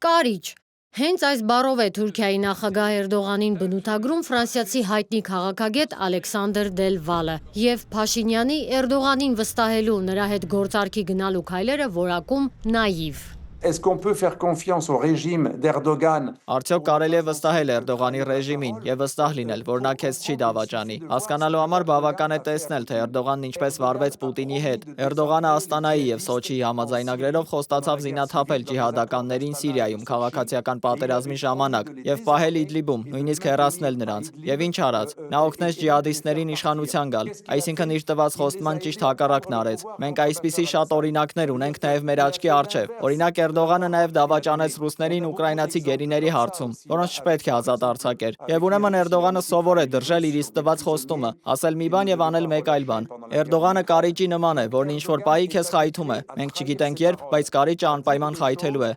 Կարիճ։ Հենց այս բառով է Թուրքիայի նախագահ Էրդողանին բնութագրում ֆրանսիացի հայտնի քաղաքագետ Ալեքսանդր Դել Վալը և Փաշինյանի Էրդողանին վստահելու նրա հետ գործարքի գնալու քայլերը որակում նաիվ։ Est-ce qu'on peut faire confiance au régime d'Erdogan? Արդյոք կարելի է վստահել Էրդողանի ռեժիմին եւ վստահ լինել, որ նա քեզ չի դավաճանի։ Հասկանալու համար բավական է տեսնել, թե Էրդողանն ինչպես վարվեց Պուտինի հետ։ Էրդողանը Աստանայի եւ Սոչիի համաձայնագրերով խոստացավ զինաթափել ջիհադականներին Սիրիայում քաղաքացիական պատերազմի ժամանակ եւ պահել Իդլիբում, նույնիսկ հեռացնել նրանց։ Եվ ինչ արած։ Նա օգնեց ջիհադիստներին իշխանության գալ, այսինքն իր տված խոստման ճիշտ հակառակն արեց։ Մենք այսպիսի շատ օրինակներ ունենք նաեւ մեր աչքի առջեւ։ Օրինակ Էրդողանը նաև դավաճանեց ռուսներին ուկրաինացի գերիների հարցում, որոնց չպետք է ազատ արձակեր։ Եվ ուրեմն Էրդողանը սովոր է դրժել իր իսկ տված խոստումը, ասել մի բան եւ անել մեկ այլ բան։ Էրդողանը կարիճի նման է, որն ինչ-որ պահի քեզ խայթում է։ Մենք չգիտենք երբ, բայց կարիճը անպայման խայթելու է։